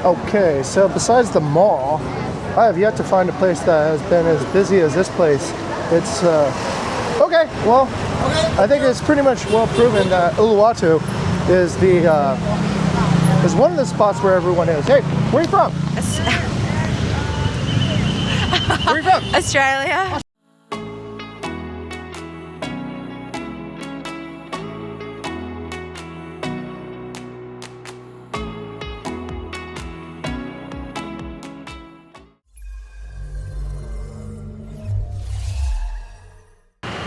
Okay, so besides the mall, I have yet to find a place that has been as busy as this place. It's, okay, well, I think it's pretty much well proven that Uluwatu is is one of the spots where everyone is. Hey, where are you from? Where are you from? Australia.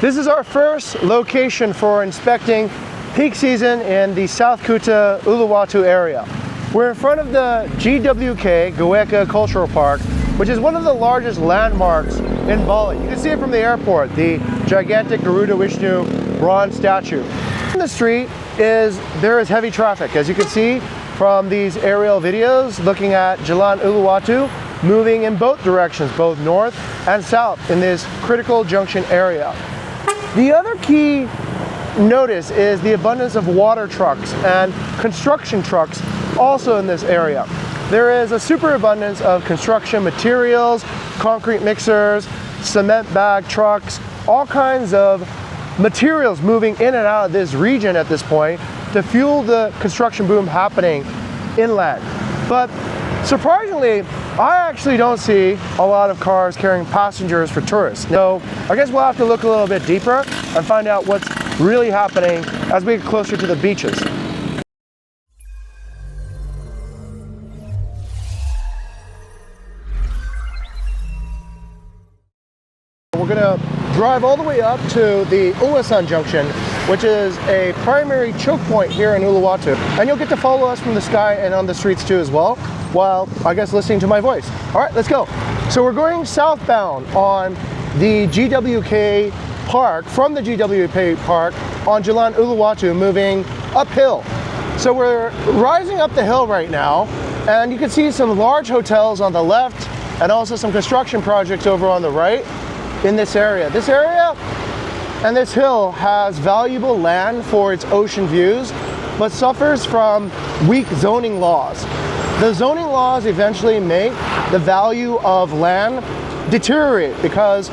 This is our first location for inspecting peak season in the South Kuta, Uluwatu area. We're in front of the GWK, Goeka Cultural Park, which is one of the largest landmarks in Bali. You can see it from the airport, the gigantic Garuda Vishnu bronze statue. In the street there is heavy traffic, as you can see from these aerial videos looking at Jalan Uluwatu, moving in both directions, both north and south in this critical junction area. The other key notice is the abundance of water trucks and construction trucks also in this area. There is a superabundance of construction materials, concrete mixers, cement bag trucks, all kinds of materials moving in and out of this region at this point to fuel the construction boom happening inland. But surprisingly, I actually don't see a lot of cars carrying passengers for tourists. So I guess we'll have to look a little bit deeper and find out what's really happening as we get closer to the beaches. We're gonna drive all the way up to the Uluwatu Junction, which is a primary choke point here in Uluwatu. And you'll get to follow us from the sky and on the streets too as well, while I guess listening to my voice. All right, let's go. So we're going southbound on the GWK Park, from the GWK Park on Jalan Uluwatu, moving uphill. So we're rising up the hill right now, and you can see some large hotels on the left and also some construction projects over on the right in this area. This area and this hill has valuable land for its ocean views, but suffers from weak zoning laws. The zoning laws eventually make the value of land deteriorate, because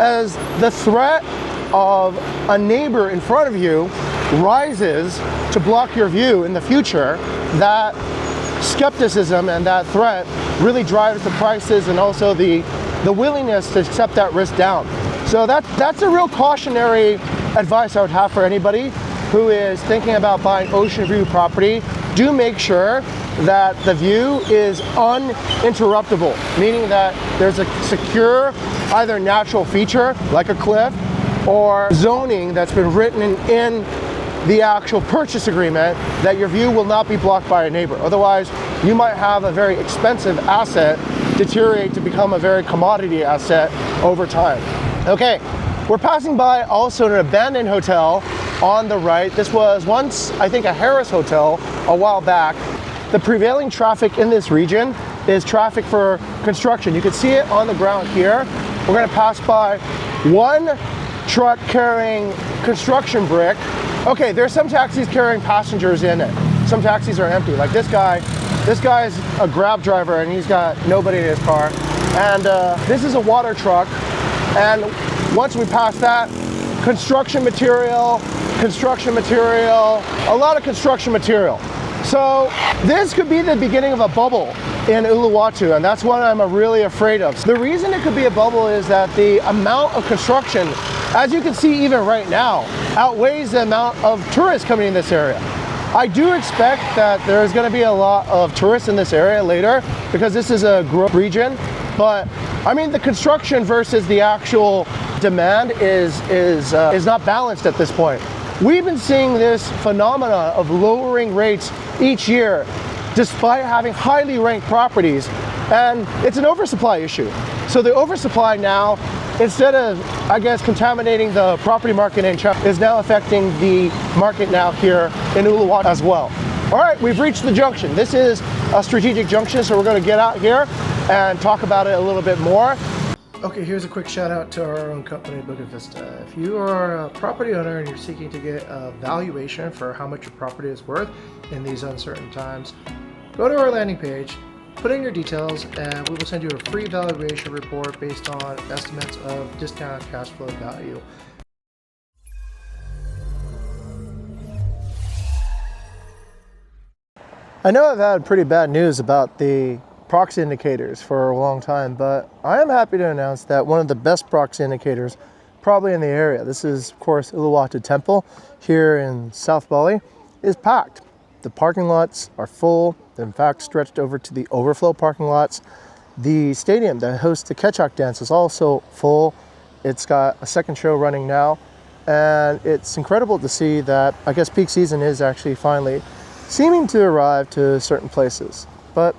as the threat of a neighbor in front of you rises to block your view in the future, that skepticism and that threat really drives the prices and also the willingness to accept that risk down. So that's a real cautionary advice I would have for anybody who is thinking about buying ocean view property. Do make sure that the view is uninterruptible, meaning that there's a secure either natural feature like a cliff or zoning that's been written in the actual purchase agreement that your view will not be blocked by a neighbor. Otherwise, you might have a very expensive asset deteriorate to become a very commodity asset over time. Okay, we're passing by also an abandoned hotel on the right. This was once, I think, a Harris hotel a while back. The prevailing traffic in this region is traffic for construction. You can see it on the ground here. We're gonna pass by one truck carrying construction brick. Okay, there's some taxis carrying passengers in it. Some taxis are empty. Like this guy's a Grab driver and he's got nobody in his car. And this is a water truck. And once we pass that, construction material, a lot of construction material. So this could be the beginning of a bubble in Uluwatu, and that's what I'm really afraid of. The reason it could be a bubble is that the amount of construction, as you can see even right now, outweighs the amount of tourists coming in this area. I do expect that there's going to be a lot of tourists in this area later because this is a growth region, but I mean the construction versus the actual demand is not balanced at this point. We've been seeing this phenomena of lowering rates each year despite having highly ranked properties, and it's an oversupply issue. So the oversupply now, instead of, I guess, contaminating the property market in China, is now affecting the market now here in Uluwatu as well. All right, we've reached the junction. This is a strategic junction, so we're going to get out here and talk about it a little bit more. Okay, here's a quick shout out to our own company, Bucket Vista. If you are a property owner and you're seeking to get a valuation for how much your property is worth in these uncertain times, go to our landing page, put in your details and we will send you a free valuation report based on estimates of discounted cash flow value. I know I've had pretty bad news about the proxy indicators for a long time, but I am happy to announce that one of the best proxy indicators probably in the area, this is of course Uluwatu Temple here in South Bali, is packed. The parking lots are full, in fact stretched over to the overflow parking lots. The stadium that hosts the Kechak dance is also full. It's got a second show running now, and it's incredible to see that I guess peak season is actually finally seeming to arrive to certain places. But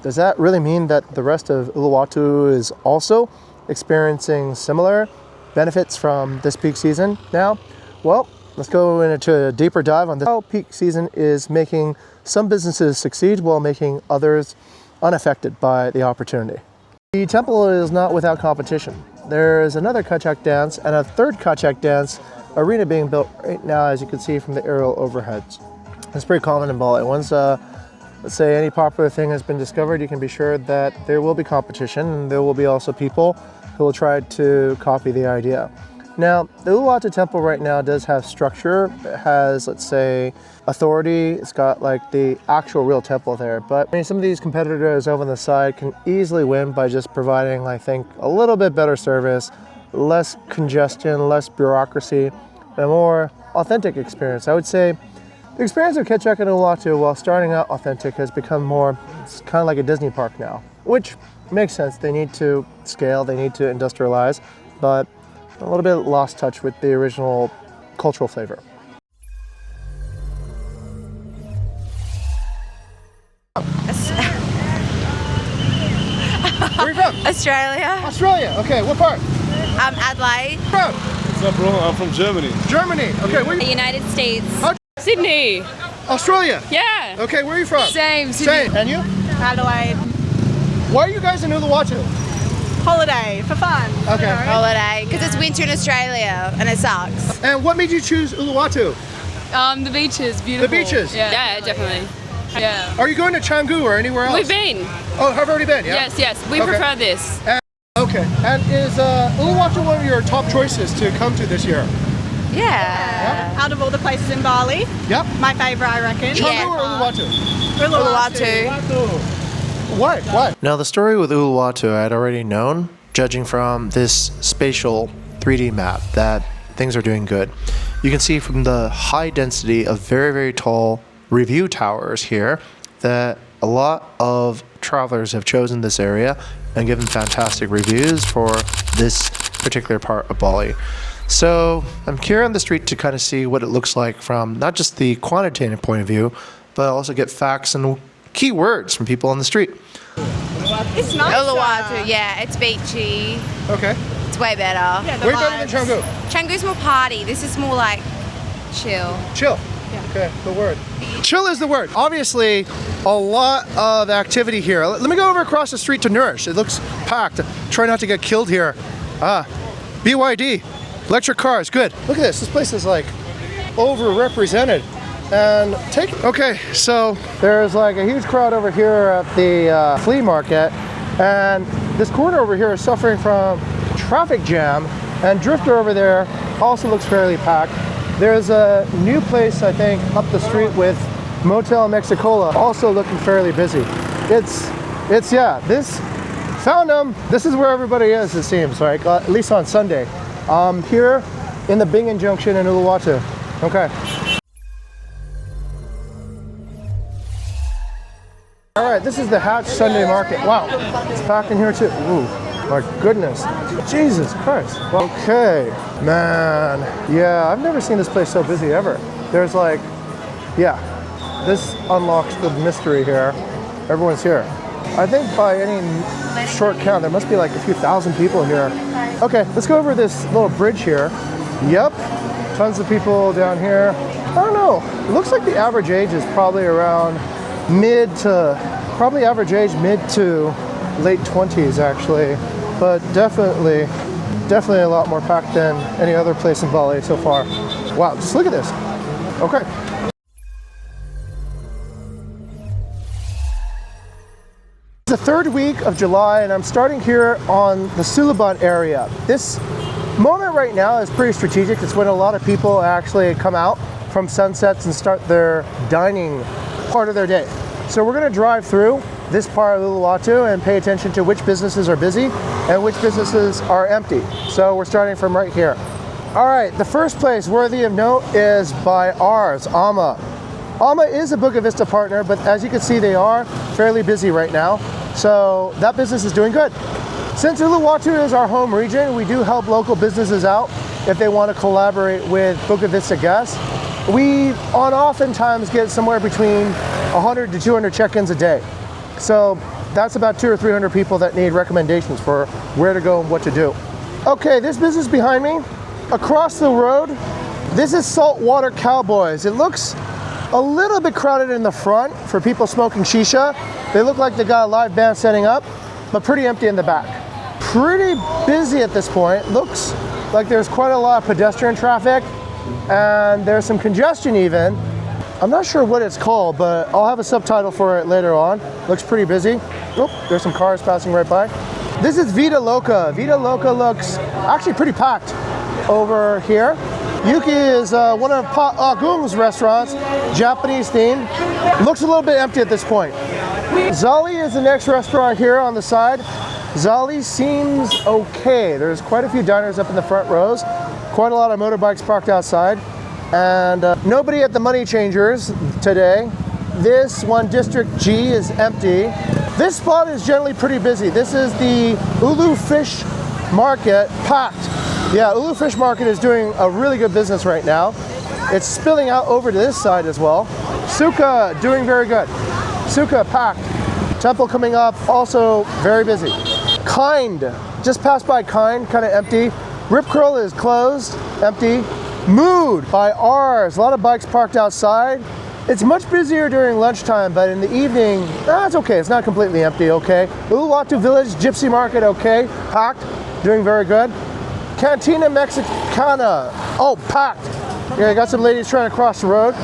does that really mean that the rest of Uluwatu is also experiencing similar benefits from this peak season now? Well, let's go into a deeper dive on this. How peak season is making some businesses succeed while making others unaffected by the opportunity. The temple is not without competition. There is another Kechak dance and a third Kechak dance arena being built right now, as you can see from the aerial overheads. It's pretty common in Bali. Once, let's say, any popular thing has been discovered, you can be sure that there will be competition, and there will be also people who will try to copy the idea. Now, the Uluwatu temple right now does have structure. It has, let's say, authority. It's got like the actual real temple there. But I mean, some of these competitors over on the side can easily win by just providing, I think, a little bit better service, less congestion, less bureaucracy, and a more authentic experience. I would say the experience of Kechak and Uluwatu, while starting out authentic, has become more, it's kind of like a Disney park now, which makes sense. They need to scale, they need to industrialize, but a little bit lost touch with the original cultural flavor. Where are you from? Australia. Australia, okay, what part? Adelaide. From? What's up, bro? I'm from Germany. Germany, okay, where are The you? United States. Sydney. Australia? Yeah. Okay, where are you from? Same. Sydney. Same, and you? Adelaide. Why are you guys in Uluwatu? Holiday for fun. Okay. Holiday. Because it's winter in Australia and it sucks. And what made you choose Uluwatu? The beaches, beautiful. The beaches? Yeah, definitely. Yeah. Are you going to Canggu or anywhere else? We've been. Oh, have already been, yeah? Yes. We Okay. prefer this. Okay, and is Uluwatu one of your top choices to come to this year? Yeah. Out of all the places in Bali, Yep. my favourite, I reckon. Canggu or Uluwatu? Uluwatu. Why? Now, the story with Uluwatu I had already known, judging from this spatial 3D map, that things are doing good. You can see from the high density of very, very tall review towers here that a lot of travelers have chosen this area and given fantastic reviews for this particular part of Bali. So I'm here on the street to kind of see what it looks like from not just the quantitative point of view, but also get facts and key words from people on the street. It's nice. Uluwatu, yeah, it's beachy. Okay. It's way better. Yeah, the Way better than vibes. Canggu. Canggu's more party. This is more like chill. Chill. Okay, the word. Chill is the word. Obviously, a lot of activity here. Let me go over across the street to Nourish. It looks packed. Try not to get killed here. BYD. Electric cars, good. Look at this. This place is like overrepresented. And okay, so there's like a huge crowd over here at the flea market, and this corner over here is suffering from traffic jam, and Drifter over there also looks fairly packed. There's a new place, I think, up the street with Motel Mexicola, also looking fairly busy. It's this found them. This is where everybody is, it seems, right? At least on Sunday. Here in the Bingin Junction in Uluwatu. Okay. All right, this is the Hatch Sunday Market. Wow, it's packed in here too. Ooh, my goodness. Jesus Christ. Okay, man. Yeah, I've never seen this place so busy ever. There's like, yeah, this unlocks the mystery here. Everyone's here. I think by any short count, there must be like a few thousand people here. Okay, let's go over this little bridge here. Yep, tons of people down here. I don't know, it looks like the average age is probably around mid to late 20s actually, but definitely a lot more packed than any other place in Bali so far. Wow, just look at this. Okay. the third week of July and I'm starting here on the Sulabon area. This moment right now is pretty strategic. It's when a lot of people actually come out from sunsets and start their dining part of their day. So we're going to drive through this part of Uluwatu and pay attention to which businesses are busy and which businesses are empty. So we're starting from right here. All right, the first place worthy of note is by ours, Ama. Ama is a Buca Vista partner, but as you can see, they are fairly busy right now. So that business is doing good. Since Uluwatu is our home region, we do help local businesses out if they want to collaborate with Buca Vista guests. We oftentimes get somewhere between 100 to 200 check-ins a day. So that's about 200 or 300 people that need recommendations for where to go and what to do. Okay, this business behind me, across the road, this is Saltwater Cowboys. It looks a little bit crowded in the front for people smoking shisha. They look like they got a live band setting up, but pretty empty in the back. Pretty busy at this point. Looks like there's quite a lot of pedestrian traffic and there's some congestion even. I'm not sure what it's called, but I'll have a subtitle for it later on. Looks pretty busy. Oh, there's some cars passing right by. This is Vida Loca. Vida Loca looks actually pretty packed over here. Yuki is one of Pa Agung's restaurants, Japanese themed. Looks a little bit empty at this point. Zali is the next restaurant here on the side. Zali seems okay. There's quite a few diners up in the front rows, quite a lot of motorbikes parked outside, and nobody at the Money Changers today. This one, District G, is empty. This spot is generally pretty busy. This is the Ulu Fish Market, packed. Yeah, Ulu Fish Market is doing a really good business right now. It's spilling out over to this side as well. Suka doing very good. Suka packed. Temple coming up, also very busy. Kind, just passed by Kind, kind of empty. Rip Curl is closed, empty. Mood by ours, a lot of bikes parked outside. It's much busier during lunchtime, but in the evening, it's okay. It's not completely empty, okay. Uluwatu Village, Gypsy Market, okay, packed, doing very good. Cantina Mexicana, oh, packed. Yeah, I got some ladies trying to cross the road.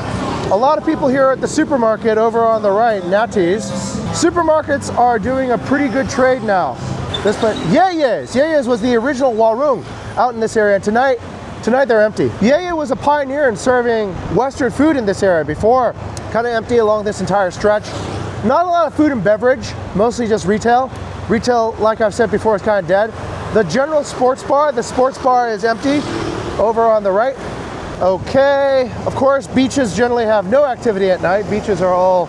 A lot of people here at the supermarket over on the right, Nati's. Supermarkets are doing a pretty good trade now. This place, Yeye's was the original warung out in this area, and tonight they're empty. Yeye was a pioneer in serving Western food in this area before, kind of empty along this entire stretch. Not a lot of food and beverage, mostly just retail. Retail, like I've said before, is kind of dead. The general sports bar, the sports bar is empty over on the right. Okay, of course, beaches generally have no activity at night. Beaches are all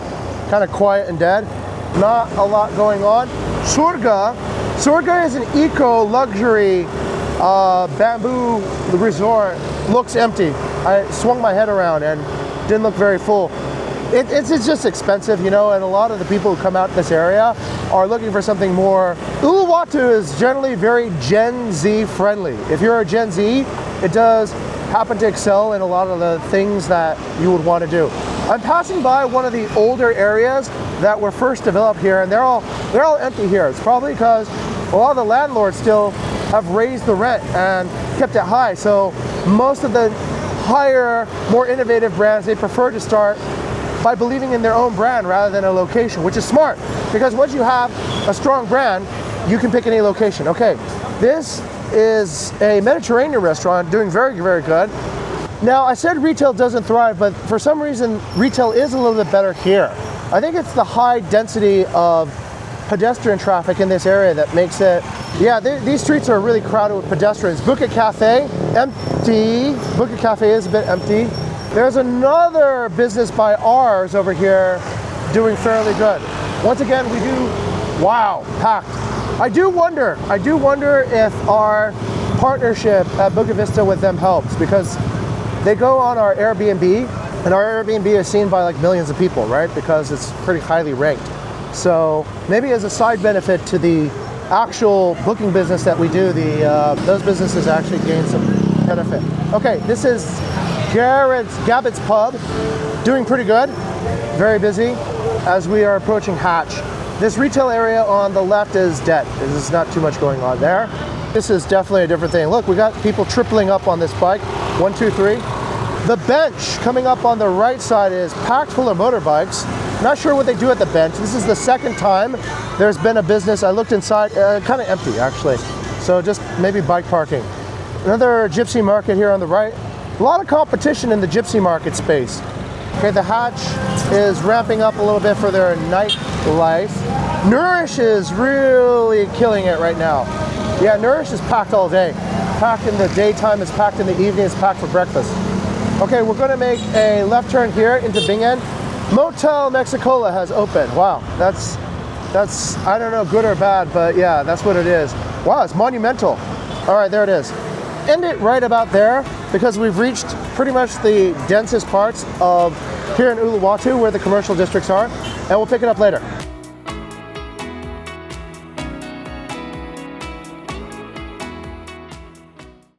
kind of quiet and dead. Not a lot going on. Surga is an eco-luxury bamboo resort. Looks empty. I swung my head around and didn't look very full. It's just expensive, you know, and a lot of the people who come out to this area are looking for something more. Uluwatu is generally very Gen Z friendly. If you're a Gen Z, it does happen to excel in a lot of the things that you would want to do. I'm passing by one of the older areas that were first developed here, and they're all empty here. It's probably because a lot of the landlords still have raised the rent and kept it high. So most of the higher, more innovative brands, they prefer to start by believing in their own brand rather than a location, which is smart, because once you have a strong brand, you can pick any location. Okay, this is a Mediterranean restaurant doing very, very good. Now, I said retail doesn't thrive, but for some reason, retail is a little bit better here. I think it's the high density of pedestrian traffic in this area that makes it, these streets are really crowded with pedestrians. Buca Cafe, empty. Buca Cafe is a bit empty. There's another business by ours over here doing fairly good. Once again, we do, wow, packed. I do wonder if our partnership at Buca Vista with them helps, because they go on our Airbnb, and our Airbnb is seen by like millions of people, right? Because it's pretty highly ranked. So maybe as a side benefit to the actual booking business that we do, those businesses actually gain some benefit. Okay, this is Gabbett's Pub, doing pretty good, very busy as we are approaching Hatch. This retail area on the left is dead. There's not too much going on there. This is definitely a different thing. Look, we got people tripling up on this bike. 1, 2, 3. The bench coming up on the right side is packed full of motorbikes. Not sure what they do at the bench. This is the second time there's been a business. I looked inside, kind of empty actually. So just maybe bike parking. Another gypsy market here on the right. A lot of competition in the gypsy market space. Okay, the Hatch is ramping up a little bit for their nightlife. Nourish is really killing it right now. Yeah, Nourish is packed all day. Packed in the daytime, it's packed in the evening, it's packed for breakfast. Okay, we're gonna make a left turn here into Bingin. Motel Mexicola has opened. Wow, that's, I don't know, good or bad, but yeah, that's what it is. Wow, it's monumental. All right, there it is. End it right about there because we've reached pretty much the densest parts of here in Uluwatu where the commercial districts are, and we'll pick it up later.